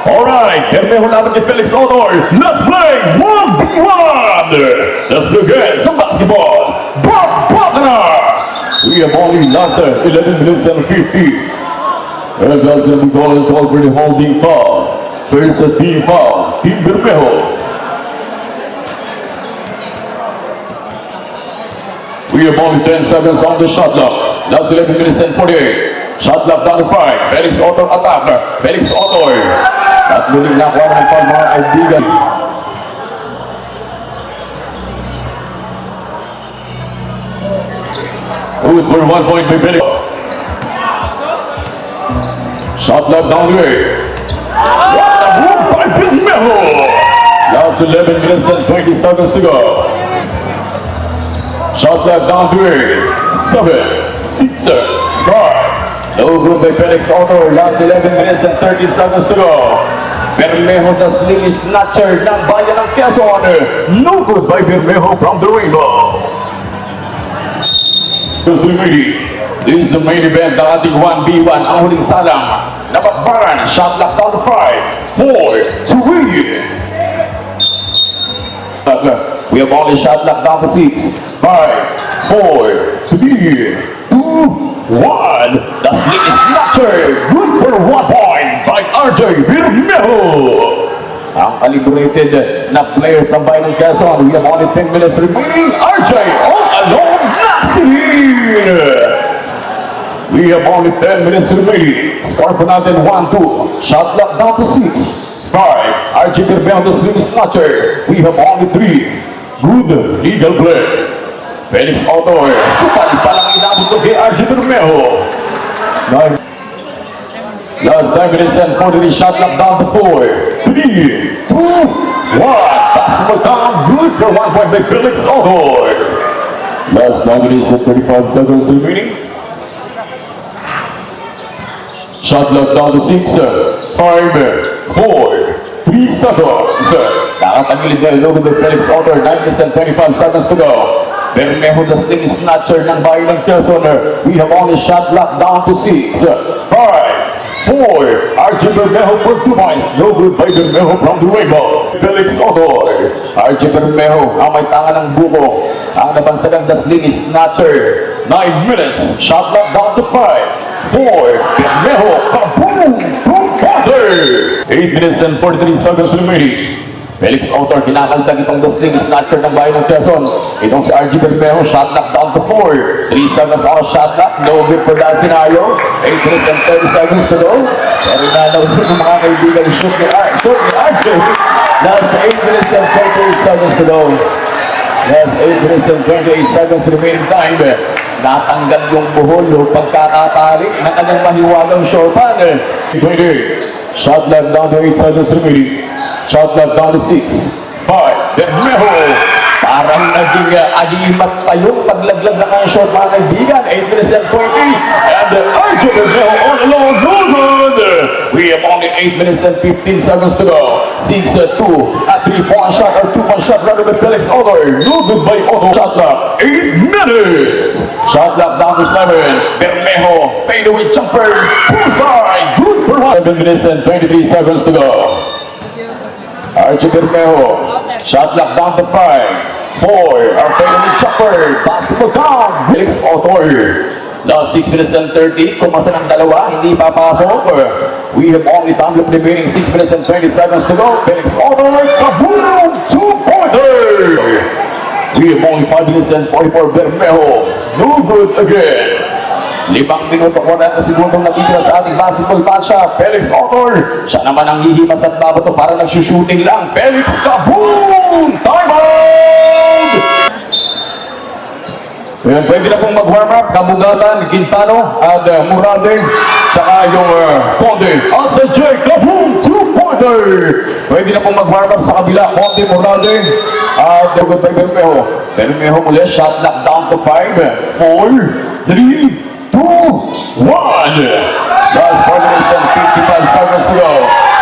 Alright, Bermejo laban kay Felix Otor. Let's play 1v1. Let's begin some basketball. Bob Bogner. We have only lost 11 minutes and 50. And that's going to be called for the holding foul. First team foul, Team Bermejo. We have only 10 seconds on the shot clock. That's 11 minutes and 48. Shot clock down to 5. Felix Otor attack. Felix Otor. At muling nakuha ng foul mga kaibigan. Good for 1 point by Felix. Shot clock down the way. What a move by Bermejo. Last 11 minutes and 20 seconds to go. Shot clock down to 8, 7, 6, 5. No good by Felix Otor. Last 11 minutes and 13 seconds to go. Bermejo the sling snatcher ng bayan ng Quezon. No good by Bermejo from the rainbow. This is the main event ng ating 1v1. Ang huling salang. Napakbaran. Shot clock down to 5, 4, 3. We have only shot clock down to 6, 5, 4, 3, 2, 1. The sling snatcher. Good for 1 point by RJ Bermejo. Ang calibrated na player from bayan ng Quezon. We have only 10 minutes remaining. RJ all alone. We have only 10 minutes remaining. Score po natin 1-2. Shot clock down to 6, 5. RJ Bermejo the sling snatcher. We have only 3. Good legal play. Felix Otor. Supad palang inabot ko kay RJ Bermejo. Last 10 minutes and 43. Shot clock down to 4, 3, 2, 1. Basketball down. Good for 1 point by Felix Otor. Last 9 minutes and 35 seconds remaining. Shot clock down to 6, 5, 4, 3 seconds. Nakatangilid na logo by Felix Otor. 9 minutes and 25 seconds to go. Bermejo the sling snatcher ng bayan ng Quezon. We have only shot clock down to 6, 5, 4. RJ Bermejo for 2 points. No good by Bermejo from the rainbow. Felix Otor. RJ Bermejo ang may tanga ng buko. Ang nabansagang the sling snatcher. 9 minutes. Shot clock down to 5, 4. Bermejo. Kaboom! 2-pointer. 8 minutes and 43 seconds remaining. Felix Otor kinakaltag itong the sling snatcher ng bayan ng Quezon. Itong si RJ Bermejo. Shot clock down to 4. 3 seconds on shot clock. No good for that scenario. 8 minutes and 30 seconds to go. Pero nalawin ng mga kaibigan shoot ni RJ. That's 8 minutes and 28 seconds to go. That's 8 minutes and 28 seconds remaining time. Natanggal yung buhol o pagkakatalik na kanyang mahiwagang shortpan. 28. Shot clock down to 8 seconds remaining. Shot clock down to 6, 5. Bermejo. Parang naging ahimat pa yung paglaglag na kanyang short mga kaibigan. 8 minutes and 20. And RJ Bermejo all alone. No good. We have only 8 minutes and 15 seconds to go. 6-2. A 3-point shot or 2-point shot rather than Felix Otor. No good by Otor. Shot clock 8 minutes. Shot clock down to 7. Bermejo. Fadeaway jumper. Bullseye. Good for 7 minutes and 23 seconds to go. RJ Bermejo. Shot clock down to 5, 4. Our fadeaway jumper. Basketball count. Felix Otor. Last 6 minutes and 30. Kumasa ng dalawa. Hindi papasok. We have only time left remaining 6 minutes and 20 seconds to go. Felix Otor. Kaboom! 2-pointer. We have only 5 minutes and 44. Bermejo. No good again. 5 minuto ko na sigurong natitira sa ating basketball matcha. Felix Otor. Siya naman ang hihimas at babato para nagsushooting lang. Felix, kaboom! Time out! Ayan, pwede na pong mag-warm up. Kabugatan, Quintano, at Murade. Tsaka yung Conde. Outside Jake, kaboom! 2-pointer! Pwede na pong mag-warm up sa kabila. Conde, Murade. At good by Bermejo. Bermejo muli. Shot knock down to 5, 4, 3, 2, 1. Last 4 minutes and 55 seconds to go.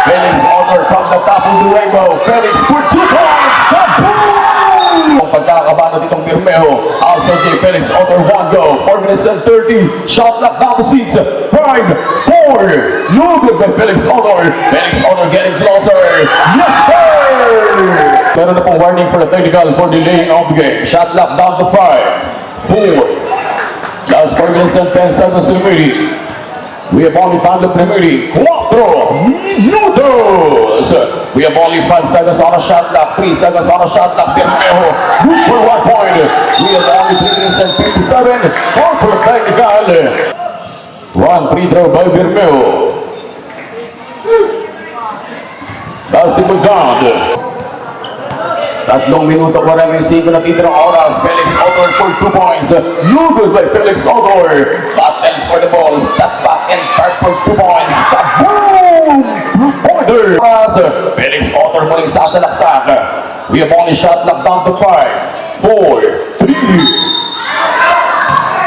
Felix Otor from the top of the rainbow. Felix for 2 points. Kaboom! Pagkakabanat itong Bermejo. Outside Felix Otor 1 go. 4 minutes and 30. Shot clock down to 6, 5, 4. 4. No good by Felix Honor. Felix Honor getting closer. Yes, sir! Meron na pong warning for the technical for delaying of the game. Shot clock down to 5, 4. Last 4 minutes and 10 seconds remaining. We have only found the remaining 4 minutos. We have only 5 seconds on a shot clock, 3 seconds on a shot clock. Bermejo, good for 1 point. We have only 3 minutes and 57. All for technical. One free throw by Bermejo. Basketball down. 3 minuto 40 segundo na titirang oras. Felix Honor for 2 points. No good by Felix Honor. Battle for the ball. Step back and start for 2 points. Boom! 2-pointer. Felix Honor muling sasalaksak. We have only shot clock down to 5, 4, 3.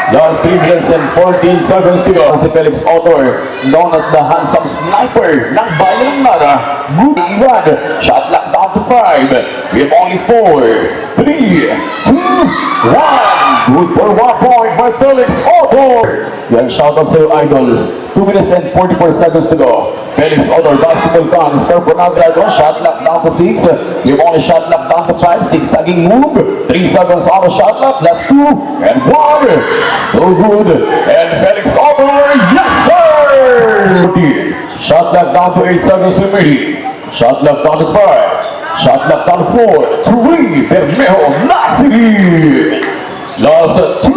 Last 3 minutes and 14 seconds to go. Si Felix Honor, known as the handsome sniper ng Bayan ng Nara. Good Iwan, shot clock down to 5. We have only 4, 3, 2, 1. Good for 1 point by Felix Honor. Yan, shoutout sa iyo, idol. 2 minutes and 44 seconds to go. Felix Honor, basketball count. Score for now, idol. Shot clock down to 6. We have only shot clock down to 5. 6 saging move. 3 seconds on the shot clock. Last 2 and 1. So good. And Felix Honor, yes sir! Shot clock down to 8 seconds remaining. Shot clock down to 5. Shot clock down to 4. 3. Bermejo, Nasiri. Last 2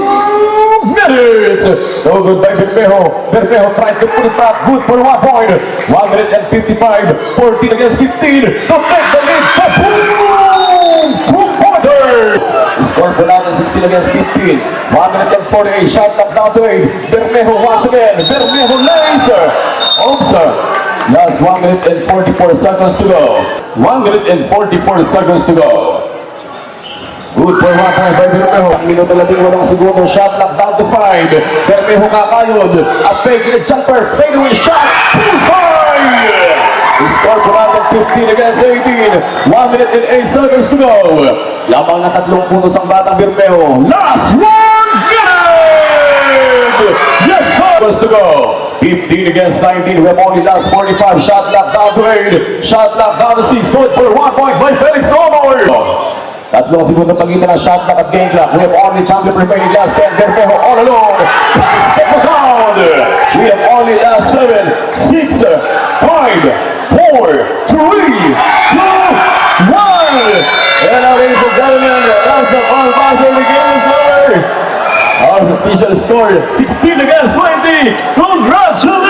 minutes. No good by Bermejo. Bermejo tried to put it back. Good for 1 point. 1 minute and 55. 14 against 15. To take the lead. Boom! 2-pointer. Score for natin 16 against 15. 1 minute and 48. Shot clock down to 8. Bermejo once again. Bermejo laser. Oops. Last 1 minute and 44 seconds to go. 1 minute and 44 seconds to go. Good for 1 point by Bermejo. Minuto 18 segundo. Shot clock down to 5. Bermejo kakayod. A fake in the jumper. Fade away shot. Inside. Score for natin 15 against 18. 1 minute and 8 seconds to go. Lamang na 3 puntos ang batang Bermejo. Last 1 minute! Yes, sir! To go. 15 against 19. We have only last 45. Shot clock down to 8. Shot clock down to 6. Good for 1 point by Felix Honor. 3 segundo pagitan ng shot clock at game clock. We have only time to remaining last 10. Bermejo all alone. Basketball round. We have only last 7, 6, 5, 4, 3, 2, 1. And now, ladies and gentlemen, that's the all buzzer of the game is over. Our official score 16 against 20. Congratulations!